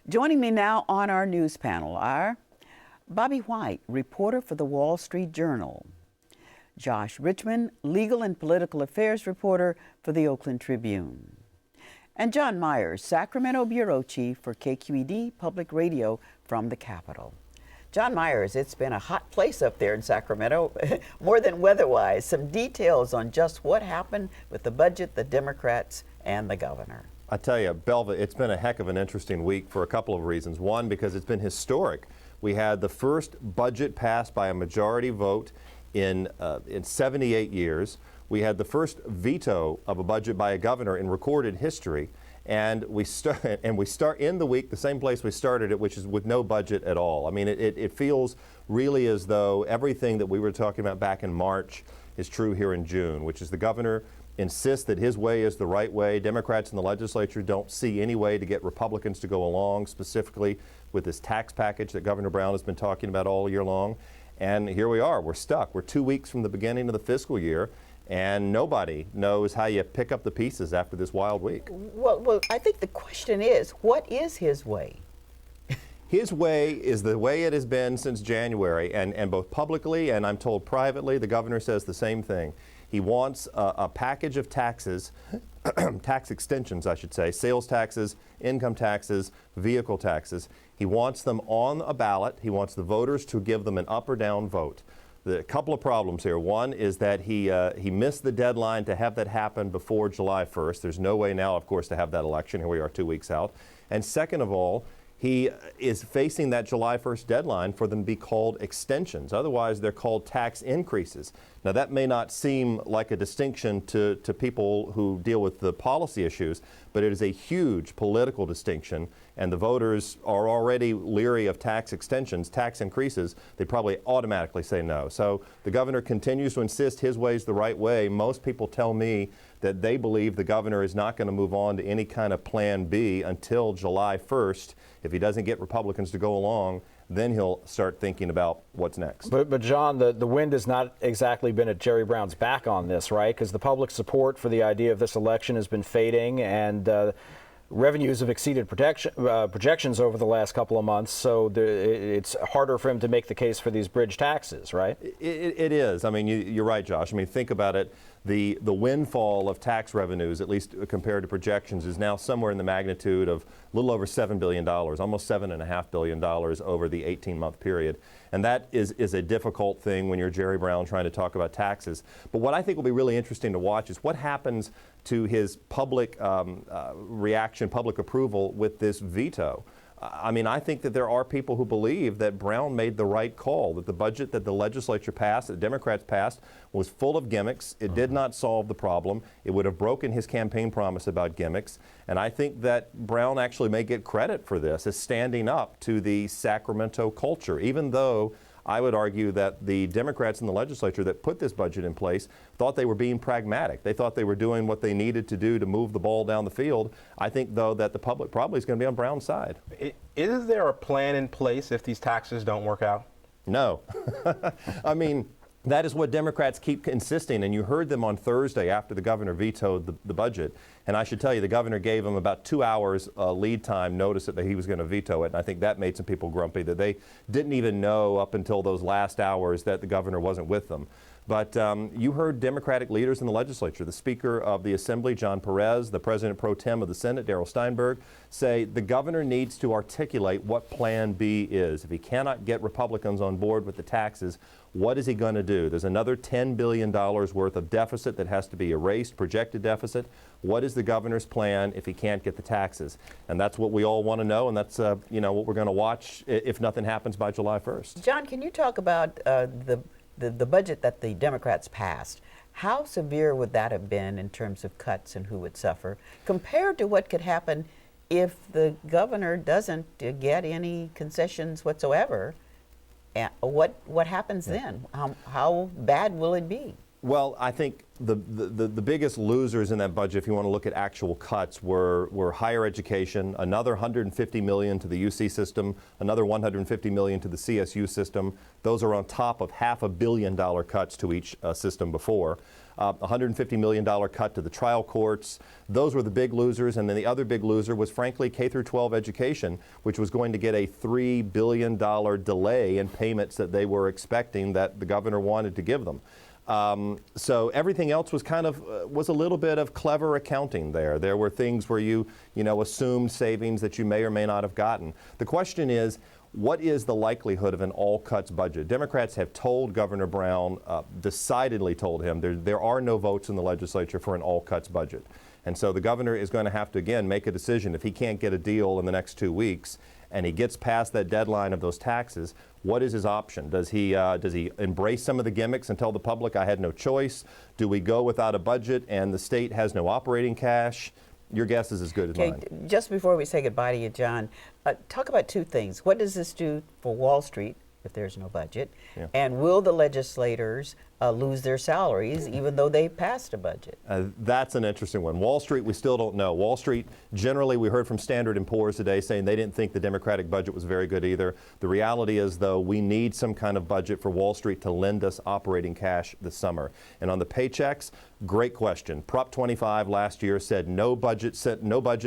Joining me now on our news panel are Bobby White, reporter for the Wall Street Journal; Josh Richman, legal and political affairs reporter for the Oakland Tribune; and John Myers, Sacramento bureau chief for KQED Public Radio from the Capitol. John Myers, it's been a hot place up there in Sacramento, more than weather-wise. Some details on just what happened with the budget, the Democrats, and the governor. I tell you, Belva, it's been a heck of an interesting week for a couple of reasons. One, because it's been historic. We had the first budget passed by a majority vote in 78 years. We had the first veto of a budget by a governor in recorded history. And we start in the week the same place we started it, which is with no budget at all. I mean, it feels really as though everything that we were talking about back in March is true here in June, which is the governor insists that his way is the right way. Democrats in the legislature don't see any way to get Republicans to go along, specifically with this tax package that Governor Brown has been talking about all year long. And here we are, we're stuck. We're 2 weeks from the beginning of the fiscal year, and nobody knows how you pick up the pieces after this wild week. Well, I think the question is, what is his way? His way is the way it has been since January, and both publicly and I'm told privately, the governor says the same thing. He wants a package of taxes, tax extensions, I should say, sales taxes, income taxes, vehicle taxes. He wants them on a ballot. He wants the voters to give them an up or down vote. A couple of problems here. One is that he missed the deadline to have that happen before July 1st. There's no way now, of course, to have that election. Here we are 2 weeks out. And second of all, he is facing that July 1st deadline for them to be called extensions. Otherwise, they're called tax increases. Now, that may not seem like a distinction to people who deal with the policy issues, but it is a huge political distinction, and the voters are already leery of tax extensions, tax increases. They probably automatically say no. So the governor continues to insist his way is the right way. Most people tell me that they believe the governor is not going to move on to any kind of plan B until July 1st. If he doesn't get Republicans to go along, then he'll start thinking about what's next. But John, the wind has not exactly been at Jerry Brown's back on this, right? Because the public support for the idea of this election has been fading, and revenues have exceeded projections over the last couple of months, so it's harder for him to make the case for these bridge taxes, right? It is. I mean, you're right, Josh. I mean, think about it. The windfall of tax revenues, at least compared to projections, is now somewhere in the magnitude of a little over $7 billion, almost $7.5 billion over the 18-month period. And that is a difficult thing when you're Jerry Brown trying to talk about taxes. But what I think will be really interesting to watch is what happens to his public reaction, public approval with this veto. I mean, I think that there are people who believe that Brown made the right call, that the budget that the legislature passed, that the Democrats passed, was full of gimmicks. It did not solve the problem. It would have broken his campaign promise about gimmicks. And I think that Brown actually may get credit for this as standing up to the Sacramento culture, even though I would argue that the Democrats in the legislature that put this budget in place thought they were being pragmatic. They thought they were doing what they needed to do to move the ball down the field. I think, though, that the public probably is going to be on Brown's side. Is there a plan in place if these taxes don't work out? No. I mean, that is what Democrats keep insisting, and you heard them on Thursday after the governor vetoed the budget. And I should tell you, the governor gave him about 2 hours lead time notice that he was going to veto it, and I think that made some people grumpy that they didn't even know up until those last hours that the governor wasn't with them. But you heard Democratic leaders in the legislature, the Speaker of the Assembly, John Perez, the President pro tem of the Senate, Darrell Steinberg, say the governor needs to articulate what Plan B is. If he cannot get Republicans on board with the taxes, what is he going to do? There's another $10 billion worth of deficit that has to be erased, projected deficit. What is the governor's plan if he can't get the taxes? And that's what we all want to know, and that's what we're going to watch if nothing happens by July 1st. John, can you talk about the budget that the Democrats passed? How severe would that have been in terms of cuts and who would suffer, compared to what could happen if the governor doesn't get any concessions whatsoever? What happens then? How bad will it be? Well, I think the biggest losers in that budget, if you want to look at actual cuts, were higher education, another $150 million to the UC system, another $150 million to the CSU system. Those are on top of $500 million cuts to each system before. $150 million cut to the trial courts. Those were the big losers. And then the other big loser was, frankly, K through 12 education, which was going to get a $3 billion delay in payments that they were expecting that the governor wanted to give them. So everything else was kind of was a little bit of clever accounting there. There were things where you assumed savings that you may or may not have gotten. The question is, what is the likelihood of an all-cuts budget? Democrats have told Governor Brown, decidedly told him, there are no votes in the legislature for an all-cuts budget. And so the governor is going to have to, again, make a decision. If he can't get a deal in the next 2 weeks and he gets past that deadline of those taxes, what is his option? Does he embrace some of the gimmicks and tell the public, I had no choice? Do we go without a budget and the state has no operating cash? Your guess is as good as mine. Just before we say goodbye to you, John, talk about two things. What does this do for Wall Street if there's no budget? Yeah. And will the legislators lose their salaries even though they passed a budget? That's an interesting one. Wall Street, we still don't know. Wall Street, generally, we heard from Standard & Poor's today saying they didn't think the Democratic budget was very good either. The reality is, though, we need some kind of budget for Wall Street to lend us operating cash this summer. And on the paychecks, great question. Prop 25 last year said no budget,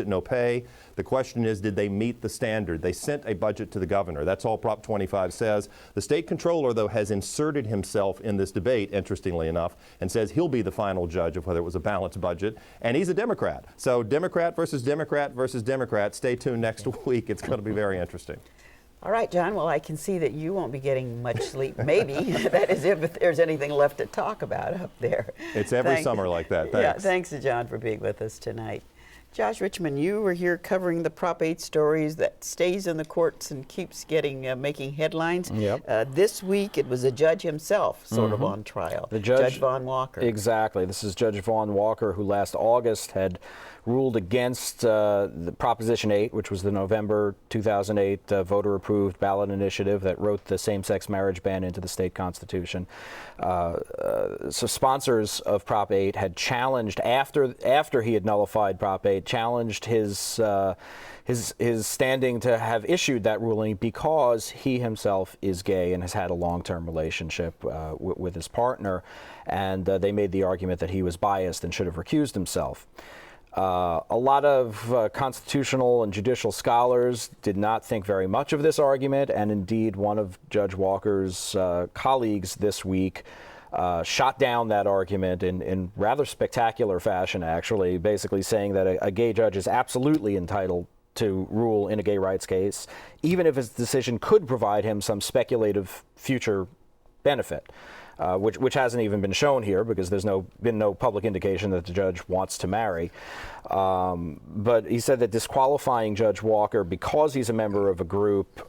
no pay. The question is, did they meet the standard? They sent a budget to the governor. That's all Prop 25 says. The state comptroller, though, has inserted himself in this debate, interestingly enough, and says he'll be the final judge of whether it was a balanced budget. And he's a Democrat. So Democrat versus Democrat versus Democrat. Stay tuned next week. It's going to be very interesting. All right, John. Well, I can see that you won't be getting much sleep. Maybe. That is if there's anything left to talk about up there. It's every summer like that. Thanks. Yeah, thanks to John for being with us tonight. Josh Richman, you were here covering the Prop 8 stories that stays in the courts and keeps making headlines. Yep. This week, it was a judge himself sort of on trial, Judge Vaughn Walker. Exactly. This is Judge Vaughn Walker, who last August had ruled against the Proposition 8, which was the November 2008 voter-approved ballot initiative that wrote the same-sex marriage ban into the state constitution. So sponsors of Prop 8 had challenged, after he had nullified Prop 8, challenged his standing to have issued that ruling because he himself is gay and has had a long-term relationship with his partner, and they made the argument that he was biased and should have recused himself. A lot of constitutional and judicial scholars did not think very much of this argument, and indeed one of Judge Walker's colleagues this week shot down that argument in rather spectacular fashion, actually, basically saying that a gay judge is absolutely entitled to rule in a gay rights case, even if his decision could provide him some speculative future benefit. Which hasn't even been shown here because there's been no public indication that the judge wants to marry. But he said that disqualifying Judge Walker because he's a member of a group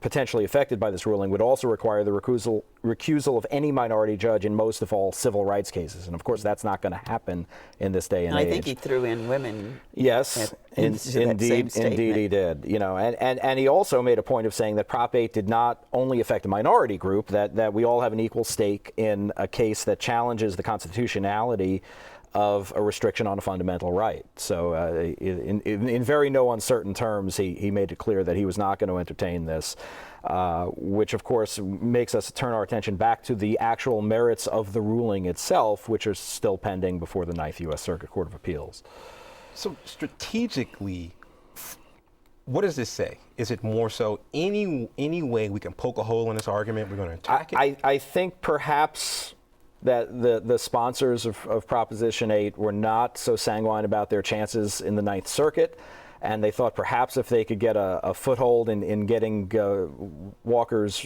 potentially affected by this ruling would also require the recusal of any minority judge in most of all civil rights cases. And of course, that's not going to happen in this day and age. I think he threw in women. Yes, indeed he did. And he also made a point of saying that Prop 8 did not only affect a minority group, that we all have an equal stake in a case that challenges the constitutionality of a restriction on a fundamental right. So in very no uncertain terms, he made it clear that he was not going to entertain this, which of course makes us turn our attention back to the actual merits of the ruling itself, which are still pending before the Ninth U.S. Circuit Court of Appeals. So strategically, what does this say? Is it more so any way we can poke a hole in this argument, we're going to attack it? I think perhaps that the sponsors of Proposition 8 were not so sanguine about their chances in the Ninth Circuit, and they thought perhaps if they could get a foothold in getting Walker's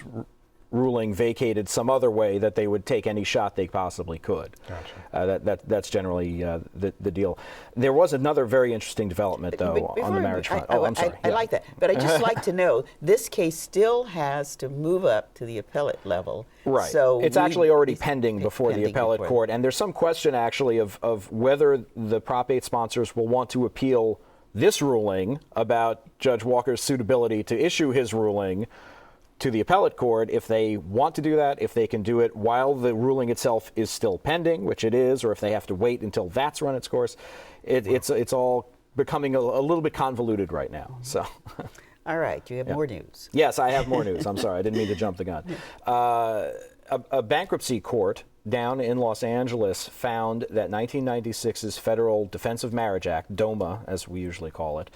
ruling vacated some other way, that they would take any shot they possibly could. Gotcha. That's generally the deal. There was another very interesting development, though, on the marriage front. I'm sorry. I like that. But I'd just like to know, this case still has to move up to the appellate level. Right. So it's actually already pending before the appellate court. And there's some question, actually, of whether the Prop 8 sponsors will want to appeal this ruling about Judge Walker's suitability to issue his ruling, to the appellate court if they want to do that, if they can do it while the ruling itself is still pending, which it is, or if they have to wait until that's run its course. It's all becoming a little bit convoluted right now. So. All right, you have more news. Yes, I have more news. I'm sorry, I didn't mean to jump the gun. A bankruptcy court down in Los Angeles found that 1996's Federal Defense of Marriage Act, DOMA as we usually call it,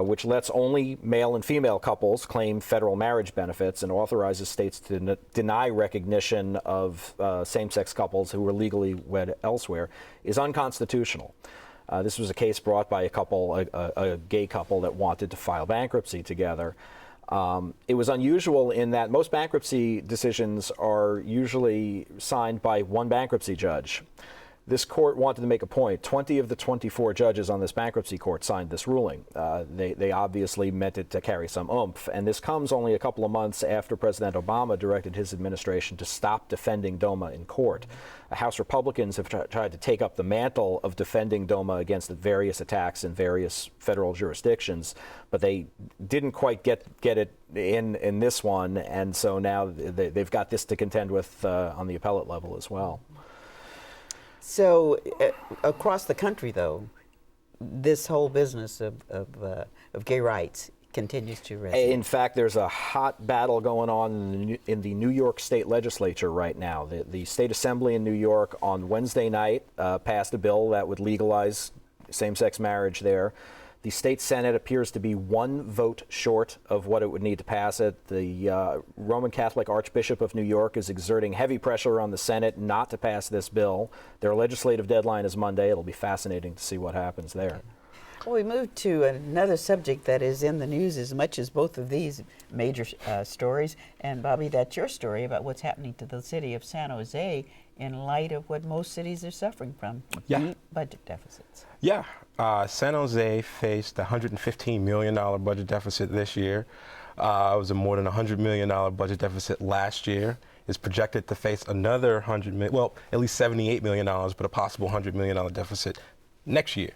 which lets only male and female couples claim federal marriage benefits and authorizes states to deny recognition of same-sex couples who were legally wed elsewhere, is unconstitutional. This was a case brought by a gay couple that wanted to file bankruptcy together. It was unusual in that most bankruptcy decisions are usually signed by one bankruptcy judge. This court wanted to make a point. 20 of the 24 judges on this bankruptcy court signed this ruling. They obviously meant it to carry some oomph, and this comes only a couple of months after President Obama directed his administration to stop defending DOMA in court. House Republicans have tried to take up the mantle of defending DOMA against the various attacks in various federal jurisdictions, but they didn't quite get it in this one, and so now they've got this to contend with on the appellate level as well. So across the country, though, this whole business of gay rights continues to resonate. In fact, there's a hot battle going on in the New York State Legislature right now. The State Assembly in New York on Wednesday night passed a bill that would legalize same-sex marriage there. The state Senate appears to be one vote short of what it would need to pass it. The Roman Catholic Archbishop of New York is exerting heavy pressure on the Senate not to pass this bill. Their legislative deadline is Monday. It'll be fascinating to see what happens there. Well, we move to another subject that is in the news as much as both of these major stories. And Bobby, that's your story about what's happening to the city of San Jose in light of what most cities are suffering from, deep budget deficits. Yeah. San Jose faced a $115 million budget deficit this year. It was a more than $100 million budget deficit last year. It's projected to face another at least $78 million, but a possible $100 million deficit next year.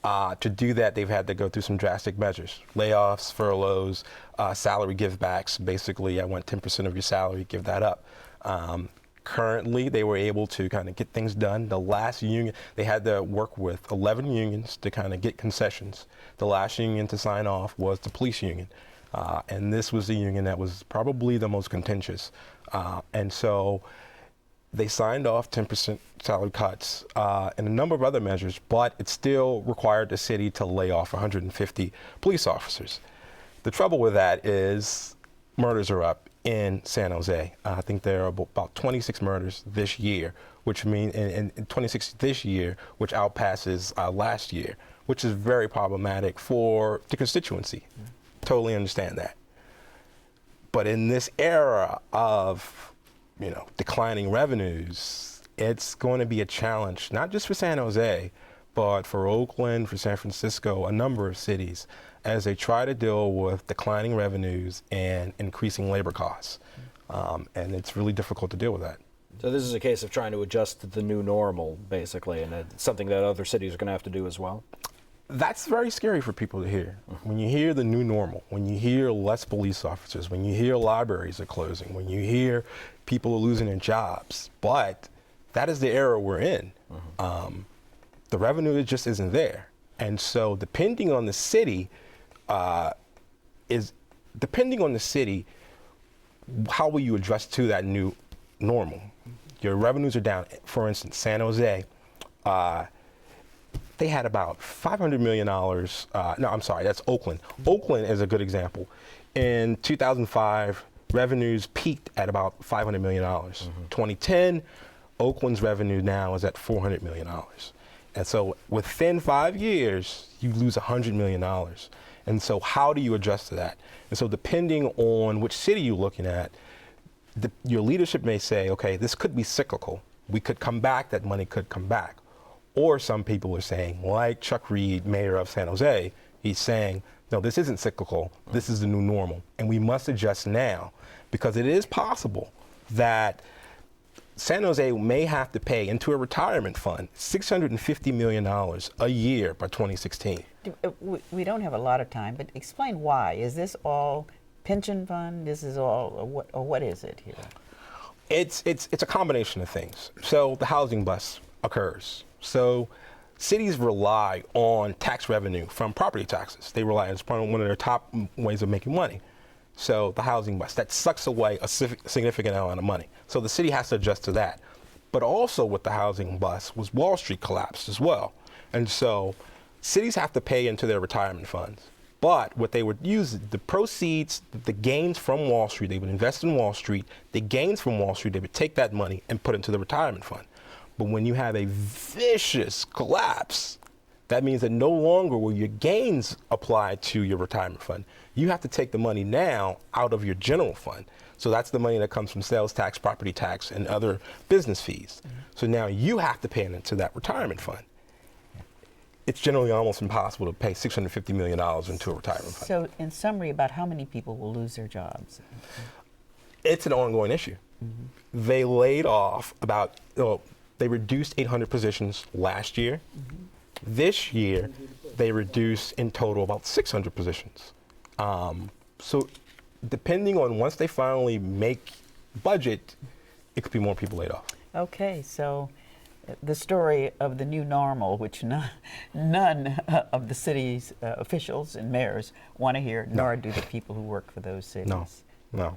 To do that, they've had to go through some drastic measures: layoffs, furloughs, salary givebacks. Basically, I want 10% of your salary, give that up. Currently, they were able to kind of get things done. The last union, they had to work with 11 unions to kind of get concessions. The last union to sign off was the police union. And this was the union that was probably the most contentious. And so they signed off 10% salary cuts and a number of other measures, but it still required the city to lay off 150 police officers. The trouble with that is murders are up in San Jose. I think there are about 26 murders this year, which means in 26 this year, which outpasses last year, which is very problematic for the constituency. Totally understand that. But in this era of declining revenues, it's going to be a challenge, not just for San Jose, but for Oakland, for San Francisco, a number of cities, as they try to deal with declining revenues and increasing labor costs. And it's really difficult to deal with that. So this is a case of trying to adjust to the new normal, basically, and it's something that other cities are going to have to do as well? That's very scary for people to hear. When you hear the new normal, when you hear less police officers, when you hear libraries are closing, when you hear people are losing their jobs, but that is the era we're in. The revenue just isn't there. And so depending on the city, how will you adjust to that new normal? Your revenues are down. For instance, San Jose, they had about $500 million. No, I'm sorry, that's Oakland. Oakland is a good example. In 2005, revenues peaked at about $500 million. 2010, Oakland's revenue now is at $400 million. And so within 5 years, you lose $100 million. And so how do you adjust to that? And so depending on which city you're looking at, your leadership may say, okay, this could be cyclical. We could come back, that money could come back. Or some people are saying, like Chuck Reed, mayor of San Jose, he's saying, no, this isn't cyclical, this is the new normal. And we must adjust now, because it is possible that San Jose may have to pay into a retirement fund $650 million a year by 2016. We don't have a lot of time, but explain why. Is this all pension fund? This is all, or what is it here? It's a combination of things. So the housing bust occurs. So cities rely on tax revenue from property taxes. They rely on it's one of their top ways of making money. So the housing bust, that sucks away a significant amount of money. So the city has to adjust to that. But also with the housing bust was Wall Street collapsed as well. And so cities have to pay into their retirement funds. But what they would use, the proceeds, the gains from Wall Street, they would invest in Wall Street. The gains from Wall Street, they would take that money and put it into the retirement fund. But when you have a vicious collapse, that means that no longer will your gains apply to your retirement fund. You have to take the money now out of your general fund. So that's the money that comes from sales tax, property tax, and other business fees. Mm-hmm. So now you have to pay it into that retirement fund. It's generally almost impossible to pay $650 million into a retirement fund. So in summary, about how many people will lose their jobs? It's an ongoing issue. Mm-hmm. They laid off about, they reduced 800 positions last year. Mm-hmm. This year, they reduced in total about 600 positions. So depending on once they finally make budget, it could be more people laid off. Okay, so the story of the new normal, which none of the city's officials and mayors want to hear, nor do the people who work for those cities. No. Okay.